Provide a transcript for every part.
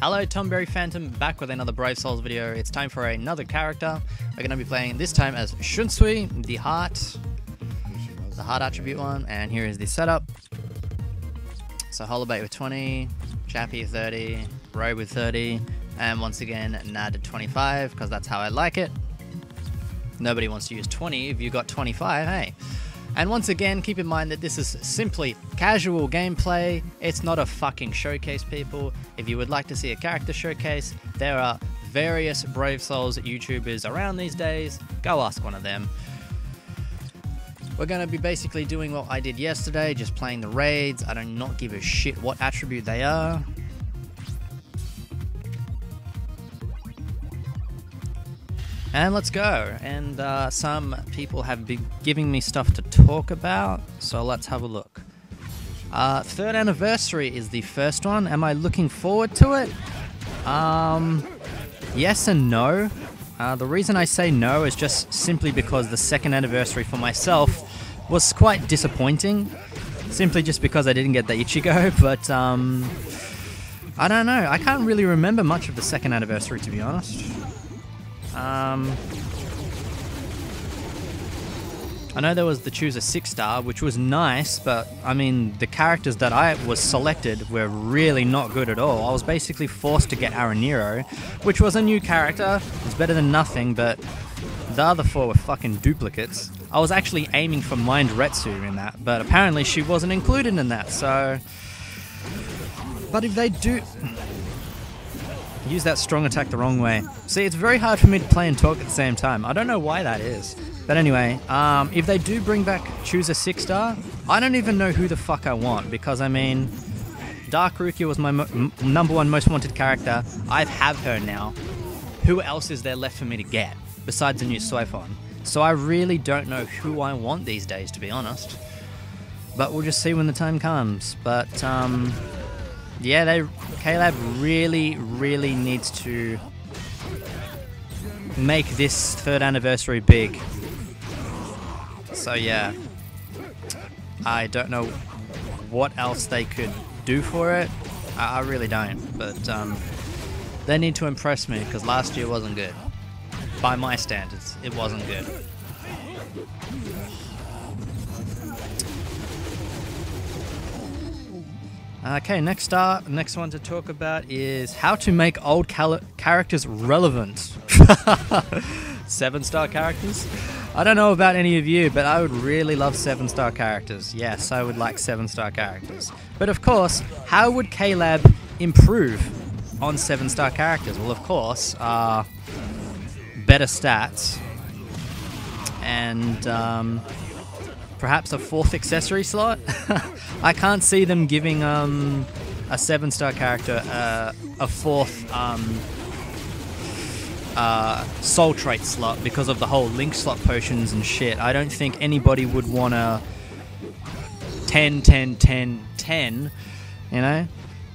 Hello, Tomberry Phantom, back with another Brave Souls video. It's time for another character. We're going to be playing this time as Shunsui, the heart attribute one, and here is the setup. So Holobait with 20, Chappie 30, Rogue with 30, and once again Nad at 25, because that's how I like it. Nobody wants to use 20 if you got 25, hey. And once again, keep in mind that this is simply casual gameplay. It's not a fucking showcase, people. If you would like to see a character showcase, there are various Brave Souls YouTubers around these days. Go ask one of them. We're going to be basically doing what I did yesterday, just playing the raids. I do not give a shit what attribute they are. And let's go. And some people have been giving me stuff to talk about, so let's have a look. Third anniversary is the first one. Am I looking forward to it? Yes and no. The reason I say no is just simply because the second anniversary for myself was quite disappointing. Simply just because I didn't get the Ichigo, but I don't know. I can't really remember much of the second anniversary, to be honest. I know there was the Choose a 6-star, which was nice, but I mean, the characters that I was selected were really not good at all. I was basically forced to get Araniro, which was a new character. It's better than nothing, but the other four were fucking duplicates. I was actually aiming for Mind Retsu in that, but apparently she wasn't included in that, so... But if they do... Use that strong attack the wrong way. See, it's very hard for me to play and talk at the same time. I don't know why that is. But anyway, if they do bring back Choose a 6-star, I don't even know who the fuck I want. Because, I mean, Dark Rukia was my number one most wanted character. I have her now. Who else is there left for me to get? Besides the new Soifon. So I really don't know who I want these days, to be honest. But we'll just see when the time comes. But, yeah, K-Lab really needs to make this third anniversary big. So yeah, I don't know what else they could do for it. I really don't, but they need to impress me because last year wasn't good. By my standards, it wasn't good. Okay, next one to talk about is how to make old characters relevant. 7-star characters? I don't know about any of you, but I would really love 7-star characters. Yes, I would like 7-star characters. But of course, how would K-Lab improve on 7-star characters? Well, of course, better stats and perhaps a 4th accessory slot. I can't see them giving a 7-star character a 4th soul trait slot because of the whole link slot potions and shit. I don't think anybody would want a 10, 10, 10, 10, you know.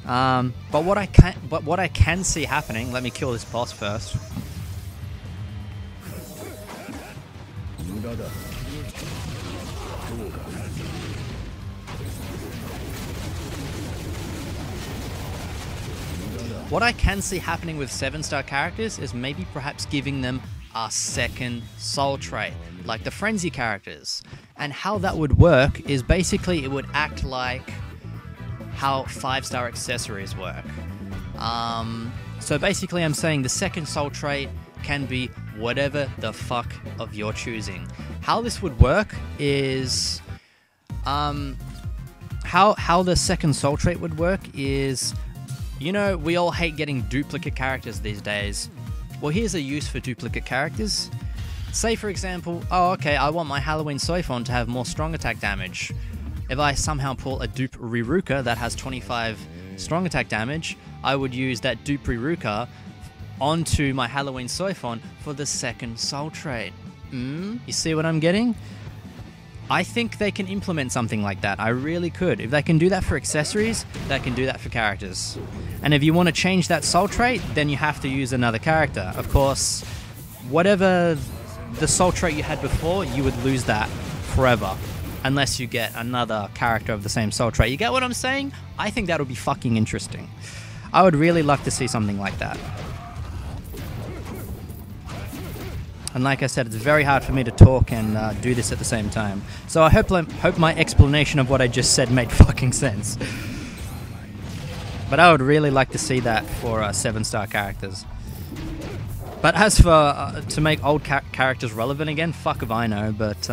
But what I can see happening. Let me kill this boss first. What I can see happening with 7-star characters is maybe perhaps giving them a 2nd soul trait, like the Frenzy characters. And how that would work is basically it would act like how 5-star accessories work. So basically I'm saying the 2nd soul trait can be whatever the fuck of your choosing. How this would work is... how the 2nd soul trait would work is... You know, we all hate getting duplicate characters these days. Well, here's a use for duplicate characters. Say, for example, oh, okay, I want my Halloween Soifon to have more strong attack damage. If I somehow pull a dupe Riruka that has 25 strong attack damage, I would use that dupe Riruka onto my Halloween Soifon for the 2nd soul trait. You see what I'm getting? I think they can implement something like that. I really could. If they can do that for accessories, they can do that for characters. And if you want to change that soul trait, then you have to use another character. Of course, whatever the soul trait you had before, you would lose that forever. Unless you get another character of the same soul trait. You get what I'm saying? I think that would be fucking interesting. I would really like to see something like that. And like I said, it's very hard for me to talk and do this at the same time. So I hope my explanation of what I just said made fucking sense. But I would really like to see that for 7-star characters. But as for to make old characters relevant again, fuck if I know. But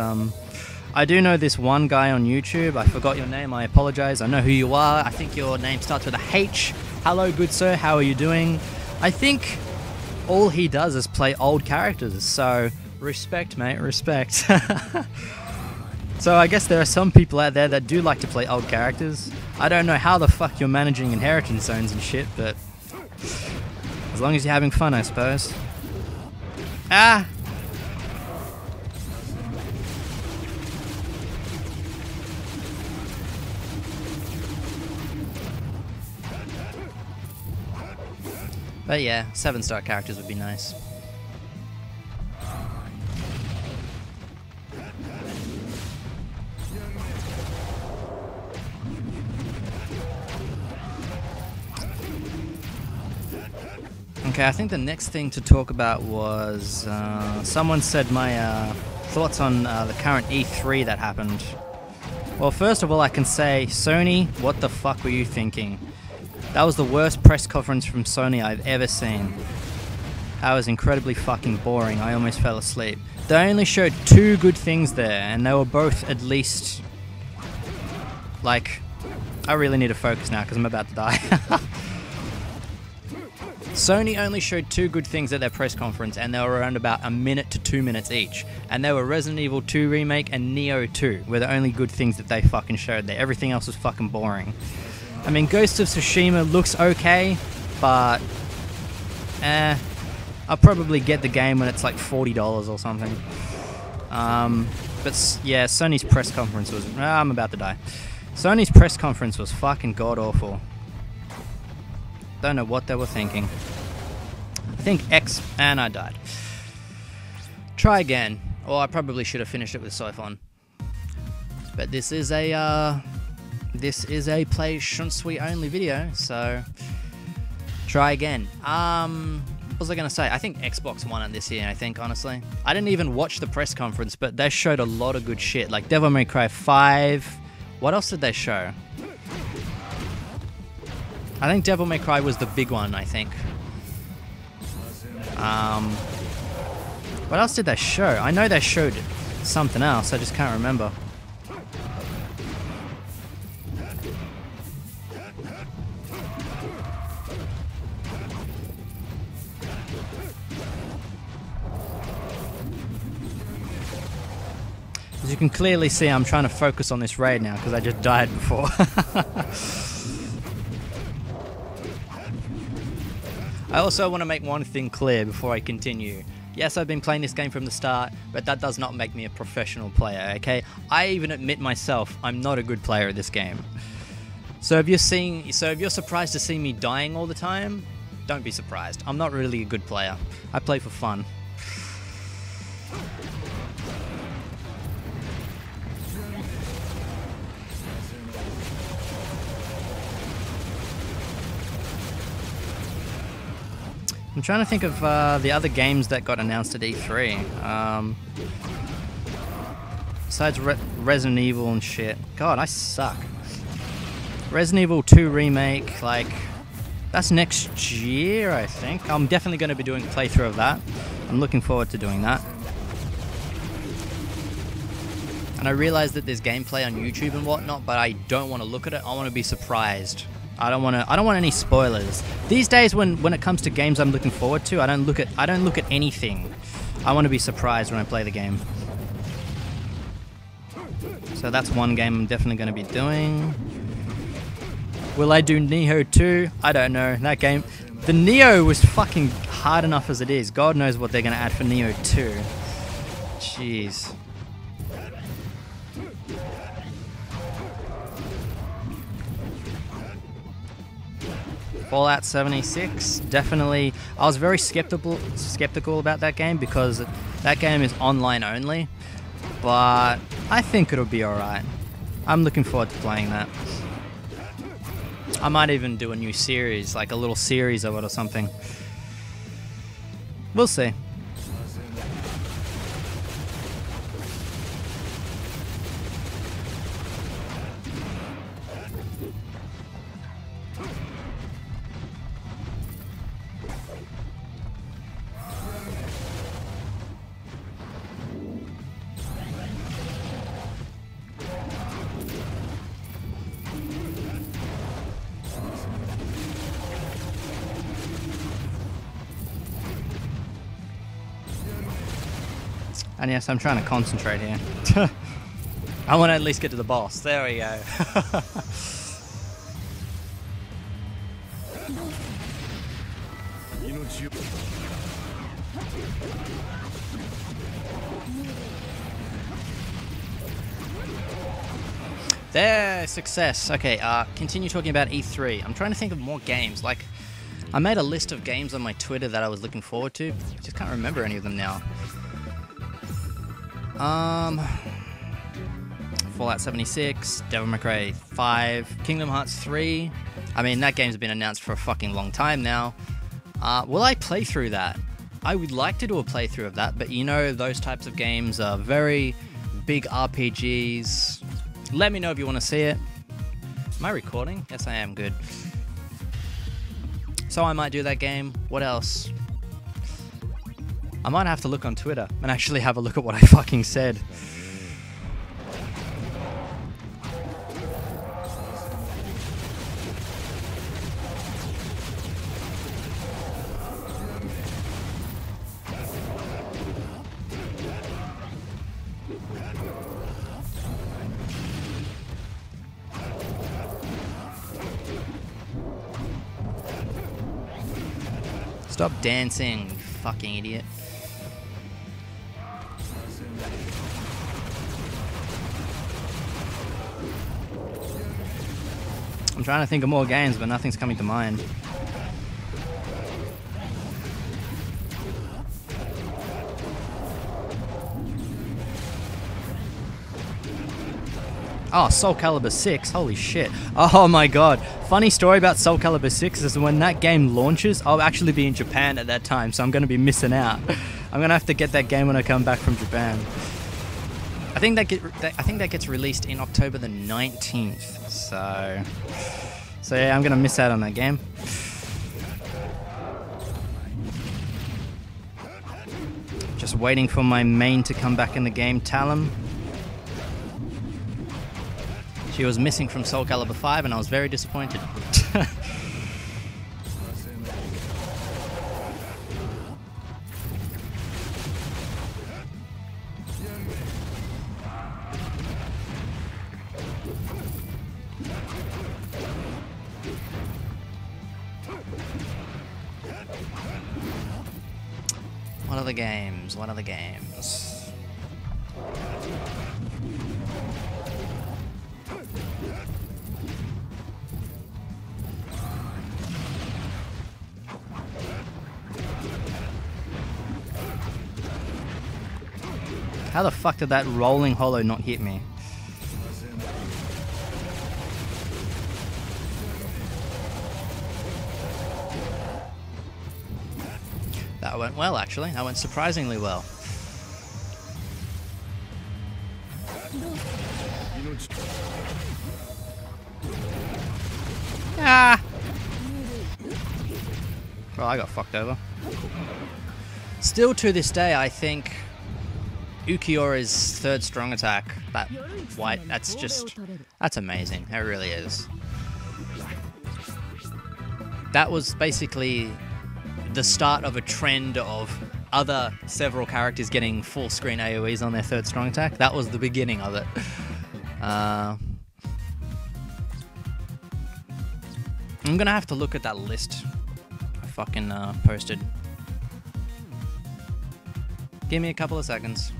I do know this one guy on YouTube. I forgot your name, I apologize. I know who you are. I think your name starts with a H. Hello, good sir, how are you doing? I think all he does is play old characters, so respect, mate, respect. So I guess there are some people out there that do like to play old characters. I don't know how the fuck you're managing inheritance zones and shit, but as long as you're having fun, I suppose. Ah! But yeah, 7-star characters would be nice. Okay, I think the next thing to talk about was someone said my thoughts on the current E3 that happened. Well, first of all, I can say, Sony, what the fuck were you thinking? That was the worst press conference from Sony I've ever seen. That was incredibly fucking boring. I almost fell asleep. They only showed 2 good things there, and they were both at least... Like, I really need to focus now because I'm about to die. Sony only showed 2 good things at their press conference, and they were around about 1 minute to 2 minutes each. And they were Resident Evil 2 Remake and Nioh 2 were the only good things that they fucking showed there. Everything else was fucking boring. I mean, Ghost of Tsushima looks okay, but I'll probably get the game when it's like $40 or something. But yeah, Sony's press conference was... I'm about to die. Sony's press conference was fucking god-awful. Don't know what they were thinking. I think and I died. Try again. Or I probably should have finished it with Siphon. But this is a play Shunsui only video, so try again. What was I gonna say? I think Xbox won it this year, I think, honestly. I didn't even watch the press conference, but they showed a lot of good shit, like Devil May Cry 5. What else did they show? I think Devil May Cry was the big one, I think. What else did they show? I know they showed something else, I just can't remember. As you can clearly see, I'm trying to focus on this raid now because I just died before. I also want to make one thing clear before I continue. Yes, I've been playing this game from the start, but that does not make me a professional player, okay? I even admit myself, I'm not a good player at this game. So if you're surprised to see me dying all the time, don't be surprised. I'm not really a good player. I play for fun. I'm trying to think of the other games that got announced at E3. Besides Resident Evil and shit. God, I suck. Resident Evil 2 Remake, like, that's next year, I think. I'm definitely going to be doing a playthrough of that. I'm looking forward to doing that. And I realize that there's gameplay on YouTube and whatnot, but I don't want to look at it. I want to be surprised. I don't want any spoilers. These days, when it comes to games I'm looking forward to, I don't look at anything. I want to be surprised when I play the game. So that's one game I'm definitely going to be doing. Will I do Nioh 2? I don't know. That game, the Nioh was fucking hard enough as it is. God knows what they're going to add for Nioh 2. Jeez. Fallout 76, definitely. I was very skeptical about that game because that game is online only, but I think it'll be alright. I'm looking forward to playing that. I might even do a new series, like a little series of it or something. We'll see. And yes, I'm trying to concentrate here. I want to at least get to the boss. There we go. There, success. Okay, continue talking about E3. I'm trying to think of more games. Like, I made a list of games on my Twitter that I was looking forward to. I just can't remember any of them now. Fallout 76, Devil May Cry 5, Kingdom Hearts 3. I mean, that game's been announced for a fucking long time now. Will I play through that? I would like to do a playthrough of that, but you know, those types of games are very big RPGs. Let me know if you want to see it. Am I recording? Yes, I am. Good. So I might do that game. What else? I might have to look on Twitter and actually have a look at what I fucking said. Stop dancing, you fucking idiot. I'm trying to think of more games, but nothing's coming to mind. Oh, Soul Calibur 6, holy shit. Oh my god. Funny story about Soul Calibur 6 is when that game launches, I'll actually be in Japan at that time, so I'm going to be missing out. I'm going to have to get that game when I come back from Japan. I think that gets released in October the 19th. So yeah, I'm going to miss out on that game. Just waiting for my main to come back in the game, Talum. She was missing from Soul Calibur 5 and I was very disappointed. What are the games? What are the games? How the fuck did that rolling hollow not hit me? That went well, actually. That went surprisingly well. Ah! Well, I got fucked over. Still to this day, I think Ulquiorra's third strong attack, that white, that's amazing. It really is. That was basically the start of a trend of other several characters getting full screen AoEs on their third strong attack. That was the beginning of it. I'm gonna have to look at that list I fucking posted. Give me a couple of seconds.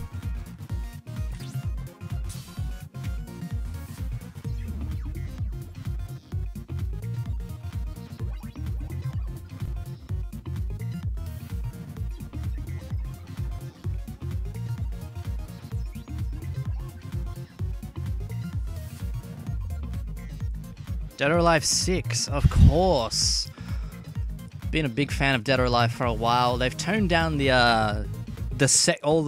Dead or Alive 6, of course. Been a big fan of Dead or Alive for a while. They've toned down all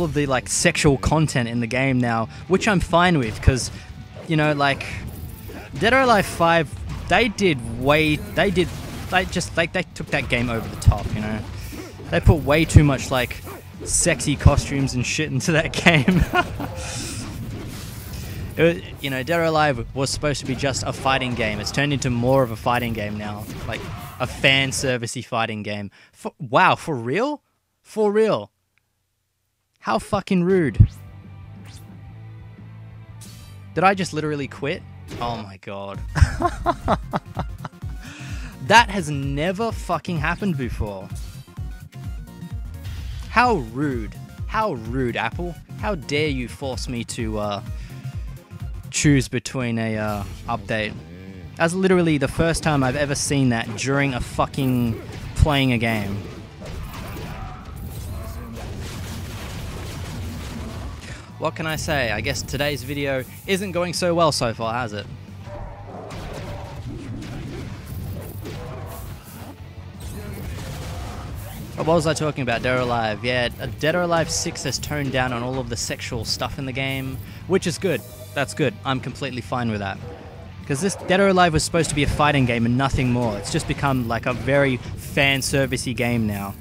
of the like sexual content in the game now, which I'm fine with, because you know, like Dead or Alive 5, they took that game over the top, you know. They put way too much like sexy costumes and shit into that game. You know, Dead or Alive was supposed to be just a fighting game. It's turned into more of a fighting game now, like a fan servicey fighting game. Wow, for real? For real? How fucking rude. Did I just literally quit? Oh my god. That has never fucking happened before. How rude. How rude, Apple. How dare you force me to choose between a update. That's literally the first time I've ever seen that during a fucking playing a game. What can I say? I guess today's video isn't going so well so far, has it? What was I talking about? Dead or Alive. Yeah, Dead or Alive 6 has toned down on all of the sexual stuff in the game, which is good. That's good. I'm completely fine with that. Because this Dead or Alive was supposed to be a fighting game and nothing more. It's just become like a very fan-servicey game now.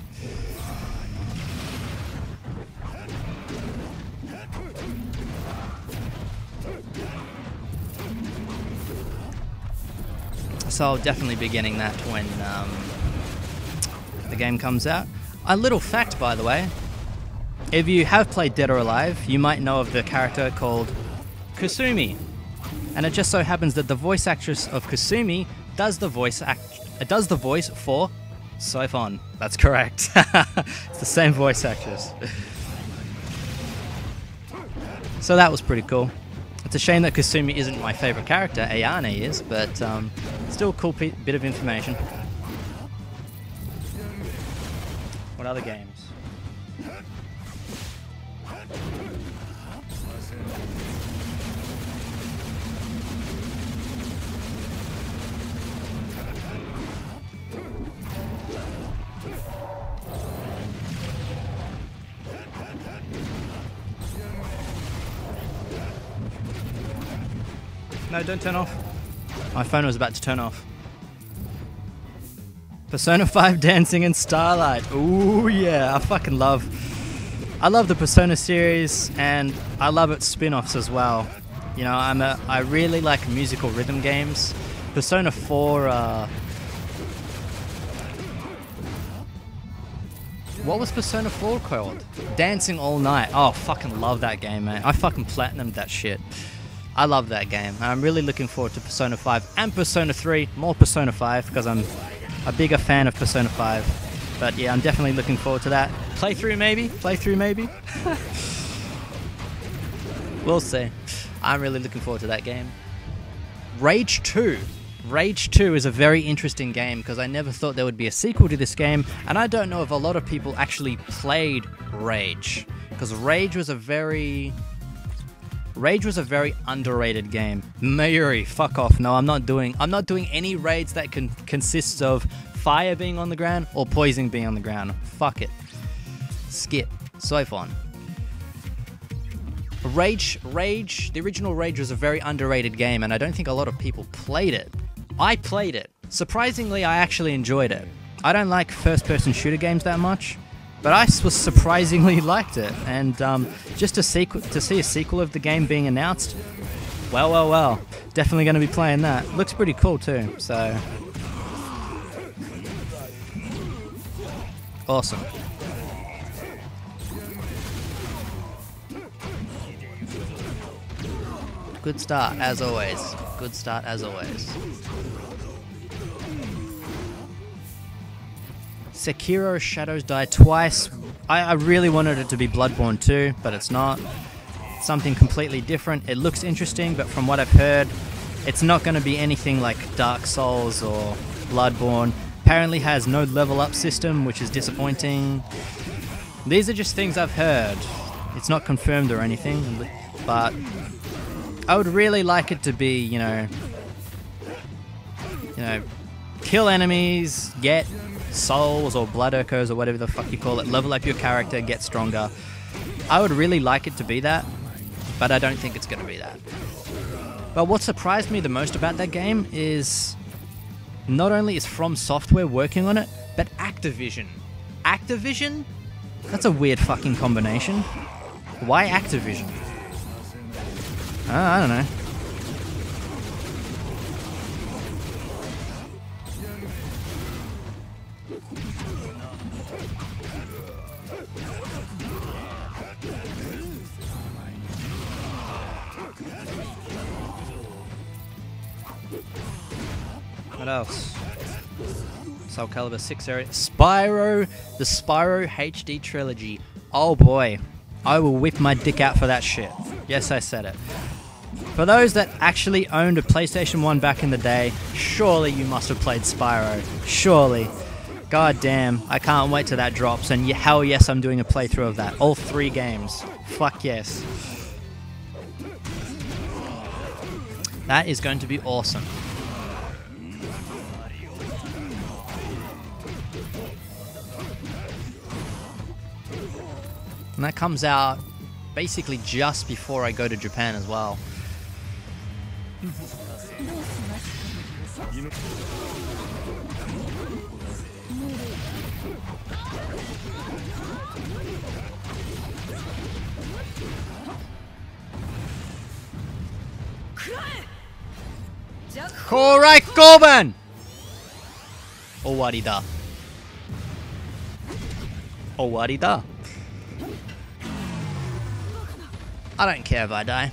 So I'll definitely be getting that when the game comes out. A little fact, by the way. If you have played Dead or Alive, you might know of the character called Kasumi. And it just so happens that the voice actress of Kasumi does the voice for Soifon. That's correct. It's the same voice actress. So that was pretty cool. It's a shame that Kasumi isn't my favorite character. Ayane is, but still a cool bit of information. What other games? No, don't turn off. My phone was about to turn off. Persona 5 Dancing in Starlight. Ooh, yeah. I love the Persona series, and I love its spin-offs as well. You know, I really like musical rhythm games. Persona 4, what was Persona 4 called? Dancing All Night. Oh, fucking love that game, man. I fucking platinumed that shit. I love that game. I'm really looking forward to Persona 5 and Persona 3. More Persona 5 because I'm a bigger fan of Persona 5. But yeah, I'm definitely looking forward to that. Playthrough maybe? We'll see. I'm really looking forward to that game. Rage 2. Rage 2 is a very interesting game because I never thought there would be a sequel to this game, and I don't know if a lot of people actually played Rage, because Rage was a very underrated game. Mayuri, fuck off. No, I'm not doing any raids that consists of fire being on the ground or poison being on the ground. Fuck it. Skip. Soifon. Rage, the original Rage was a very underrated game, and I don't think a lot of people played it. I played it. Surprisingly, I actually enjoyed it. I don't like first-person shooter games that much, but I was surprisingly liked it, and just to see a sequel of the game being announced, well, definitely going to be playing that. Looks pretty cool too, so awesome. Good start as always. Good start as always. Sekiro Shadows Die Twice. I really wanted it to be Bloodborne 2, but it's not. It's something completely different. It looks interesting, but from what I've heard, it's not going to be anything like Dark Souls or Bloodborne. Apparently has no level up system, which is disappointing. These are just things I've heard. It's not confirmed or anything, but I would really like it to be, you know, you know, kill enemies, get souls or blood echoes or whatever the fuck you call it, level up your character, get stronger. I would really like it to be that, but I don't think it's going to be that. But what surprised me the most about that game is not only is From Software working on it, but Activision. Activision? That's a weird fucking combination. Why Activision? I don't know. What else? Soul Calibur 6 area. Spyro, the Spyro HD trilogy. Oh boy, I will whip my dick out for that shit. Yes, I said it. For those that actually owned a PlayStation 1 back in the day, surely you must have played Spyro. Surely. God damn, I can't wait till that drops, and hell yes, I'm doing a playthrough of that. All 3 games. Fuck yes. That is going to be awesome. And that comes out basically just before I go to Japan as well. Korai Goban! Owarida. Owarida. I don't care if I die.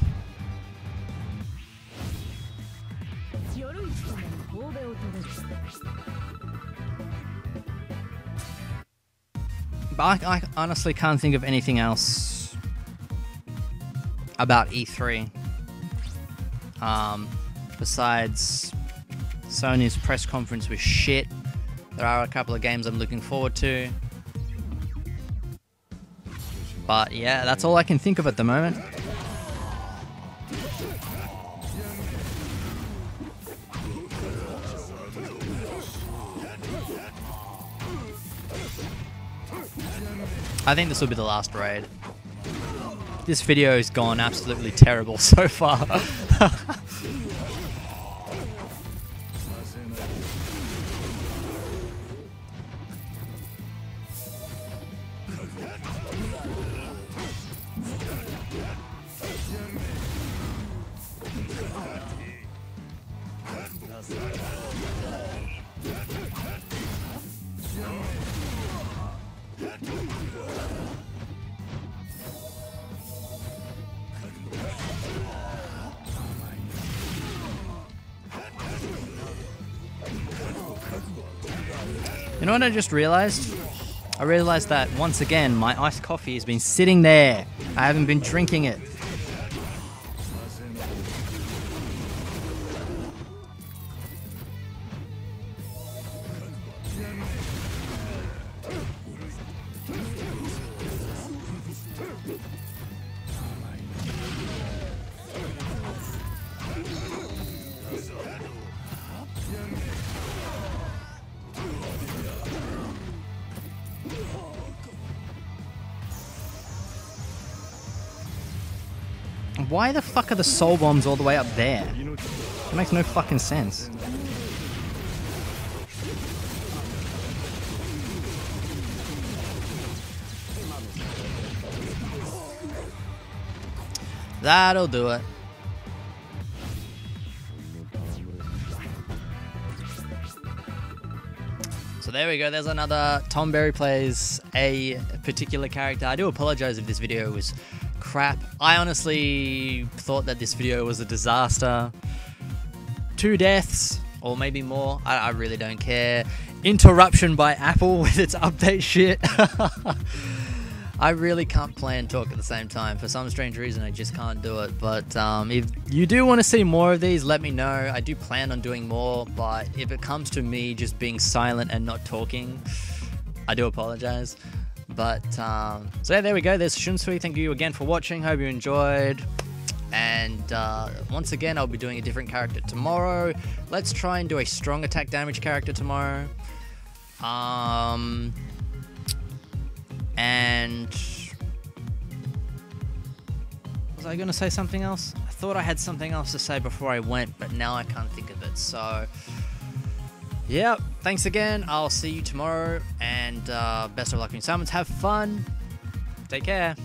But I honestly can't think of anything else about E3. Besides Sony's press conference was shit. There are a couple of games I'm looking forward to. But yeah, that's all I can think of at the moment. I think this will be the last raid. This video has gone absolutely terrible so far. You know what I just realized? I realized that once again my iced coffee has been sitting there. I haven't been drinking it. Why the fuck are the soul bombs all the way up there? It makes no fucking sense. That'll do it. So there we go, there's another Tom Berry plays a particular character. I do apologize if this video was crap. I honestly thought that this video was a disaster. 2 deaths, or maybe more, I really don't care. Interruption by Apple with its update shit. I really can't play and talk at the same time. For some strange reason, I just can't do it. But if you do want to see more of these, let me know. I do plan on doing more, but if it comes to me just being silent and not talking, I do apologize. But, so yeah, there we go. There's Shunsui. Thank you again for watching. Hope you enjoyed. And once again, I'll be doing a different character tomorrow. Let's try and do a strong attack damage character tomorrow. And was I going to say something else? I thought I had something else to say before I went, but now I can't think of it. So, yeah, thanks again. I'll see you tomorrow, and best of luck in summons. Have fun. Take care.